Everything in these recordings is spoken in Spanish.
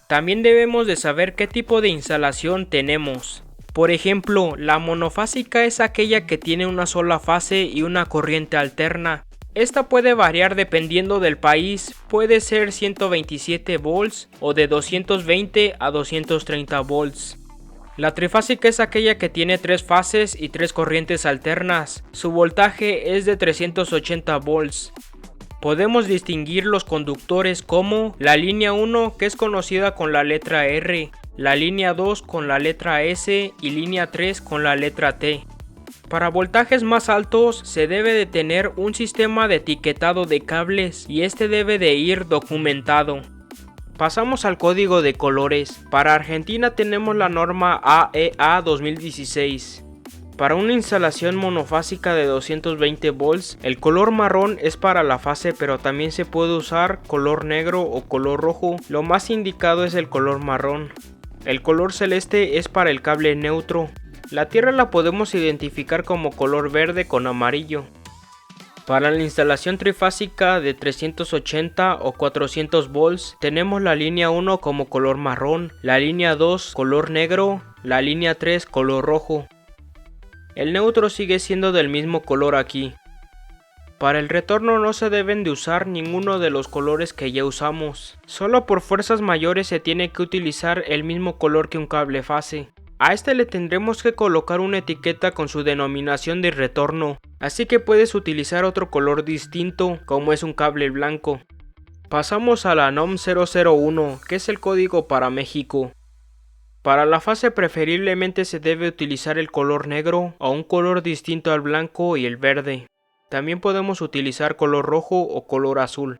También debemos de saber qué tipo de instalación tenemos. Por ejemplo, la monofásica es aquella que tiene una sola fase y una corriente alterna. Esta puede variar dependiendo del país, puede ser 127 volts o de 220 a 230 volts. La trifásica es aquella que tiene 3 fases y 3 corrientes alternas. Su voltaje es de 380 volts. Podemos distinguir los conductores como la línea 1, que es conocida con la letra R, la línea 2 con la letra S y línea 3 con la letra T. Para voltajes más altos se debe de tener un sistema de etiquetado de cables y este debe de ir documentado. Pasamos al código de colores. Para Argentina tenemos la norma AEA 2016. Para una instalación monofásica de 220 volts, el color marrón es para la fase, pero también se puede usar color negro o color rojo. Lo más indicado es el color marrón. El color celeste es para el cable neutro. La tierra la podemos identificar como color verde con amarillo. Para la instalación trifásica de 380 o 400 volts, tenemos la línea 1 como color marrón, la línea 2 color negro, la línea 3 color rojo. El neutro sigue siendo del mismo color aquí. Para el retorno no se deben de usar ninguno de los colores que ya usamos. Solo por fuerzas mayores se tiene que utilizar el mismo color que un cable fase. A este le tendremos que colocar una etiqueta con su denominación de retorno, así que puedes utilizar otro color distinto como es un cable blanco. Pasamos a la NOM 001, que es el código para México. Para la fase preferiblemente se debe utilizar el color negro o un color distinto al blanco y el verde. También podemos utilizar color rojo o color azul.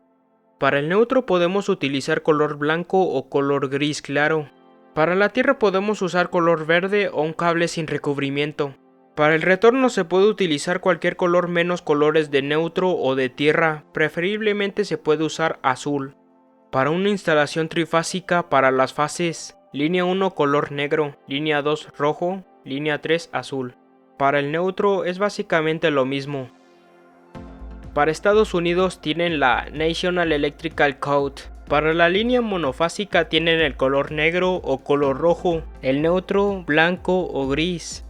Para el neutro podemos utilizar color blanco o color gris claro. Para la tierra podemos usar color verde o un cable sin recubrimiento. Para el retorno se puede utilizar cualquier color menos colores de neutro o de tierra, preferiblemente se puede usar azul. Para una instalación trifásica para las fases, línea 1 color negro, línea 2 rojo, línea 3 azul. Para el neutro es básicamente lo mismo. Para Estados Unidos tienen la National Electrical Code. Para la línea monofásica tienen el color negro o color rojo, el neutro blanco o gris.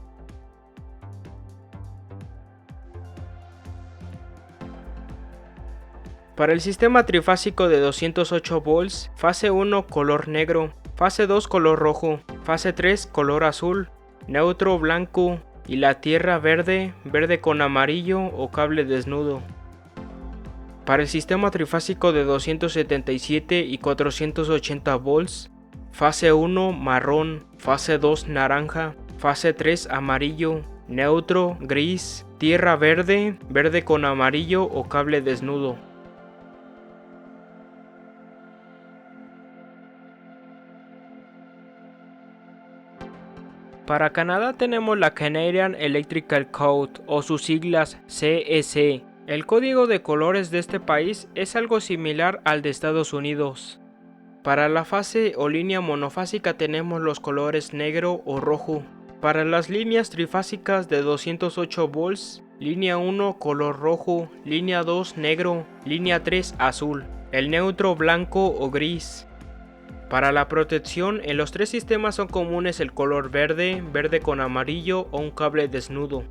Para el sistema trifásico de 208 volts, fase 1 color negro, fase 2 color rojo, fase 3 color azul, neutro blanco y la tierra verde, verde con amarillo o cable desnudo. Para el sistema trifásico de 277 y 480 volts, fase 1 marrón, fase 2 naranja, fase 3 amarillo, neutro gris, tierra verde, verde con amarillo o cable desnudo. Para Canadá tenemos la Canadian Electrical Code o sus siglas CEC. El código de colores de este país es algo similar al de Estados Unidos. Para la fase o línea monofásica tenemos los colores negro o rojo. Para las líneas trifásicas de 208 volts, línea 1 color rojo, línea 2 negro, línea 3 azul, el neutro blanco o gris. Para la protección, en los tres sistemas son comunes el color verde, verde con amarillo o un cable desnudo.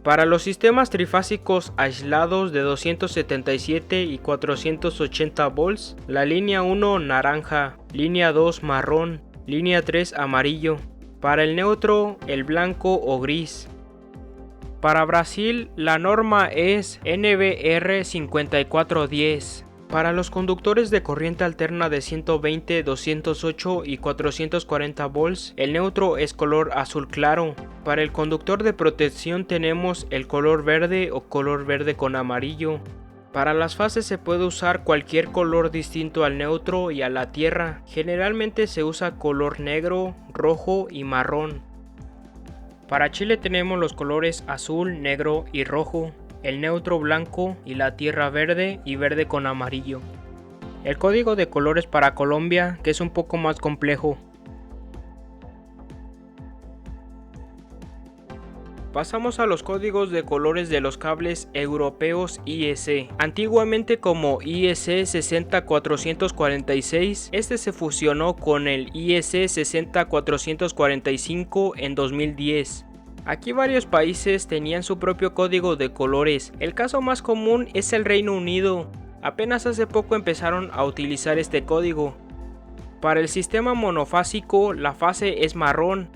Para los sistemas trifásicos aislados de 277 y 480 volts, la línea 1 naranja, línea 2 marrón, línea 3 amarillo. Para el neutro, el blanco o gris. Para Brasil, la norma es NBR 5410. Para los conductores de corriente alterna de 120, 208 y 440 volts, el neutro es color azul claro. Para el conductor de protección tenemos el color verde o color verde con amarillo. Para las fases se puede usar cualquier color distinto al neutro y a la tierra. Generalmente se usa color negro, rojo y marrón. Para Chile tenemos los colores azul, negro y rojo, el neutro blanco y la tierra verde y verde con amarillo. El código de colores para Colombia, que es un poco más complejo. Pasamos a los códigos de colores de los cables europeos IEC, antiguamente como IEC 60446, este se fusionó con el IEC 60445 en 2010. Aquí varios países tenían su propio código de colores, el caso más común es el Reino Unido, apenas hace poco empezaron a utilizar este código. Para el sistema monofásico la fase es marrón,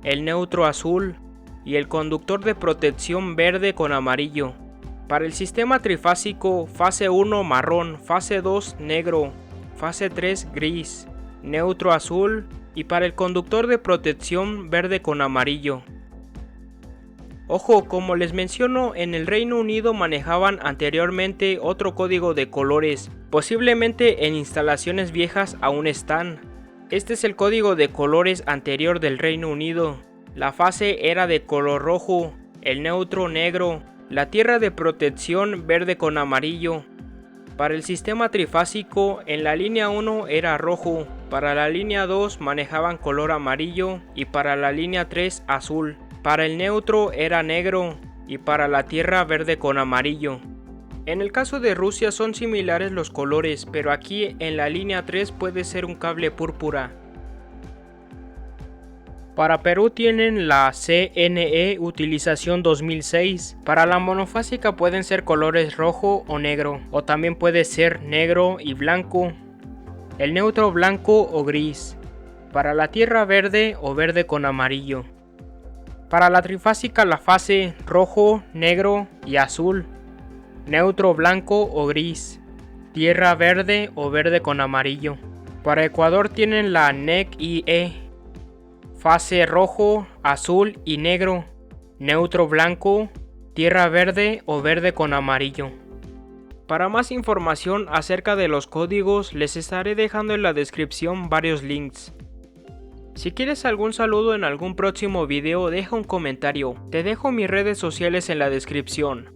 el neutro azul, y el conductor de protección verde con amarillo. Para el sistema trifásico, fase 1 marrón, fase 2 negro, fase 3 gris, neutro azul y para el conductor de protección verde con amarillo. Ojo, como les menciono, en el Reino Unido manejaban anteriormente otro código de colores, posiblemente en instalaciones viejas aún están. Este es el código de colores anterior del Reino Unido. La fase era de color rojo, el neutro negro, la tierra de protección verde con amarillo. Para el sistema trifásico, en la línea 1 era rojo, para la línea 2 manejaban color amarillo y para la línea 3 azul. Para el neutro era negro y para la tierra verde con amarillo. En el caso de Rusia son similares los colores, pero aquí en la línea 3 puede ser un cable púrpura. Para Perú tienen la CNE utilización 2006. Para la monofásica pueden ser colores rojo o negro, o también puede ser negro y blanco, el neutro blanco o gris. Para la tierra verde o verde con amarillo. Para la trifásica la fase rojo, negro y azul, neutro blanco o gris, tierra verde o verde con amarillo. Para Ecuador tienen la NEC-IE. Fase rojo, azul y negro, neutro blanco, tierra verde o verde con amarillo. Para más información acerca de los códigos les estaré dejando en la descripción varios links. Si quieres algún saludo en algún próximo video deja un comentario, te dejo mis redes sociales en la descripción.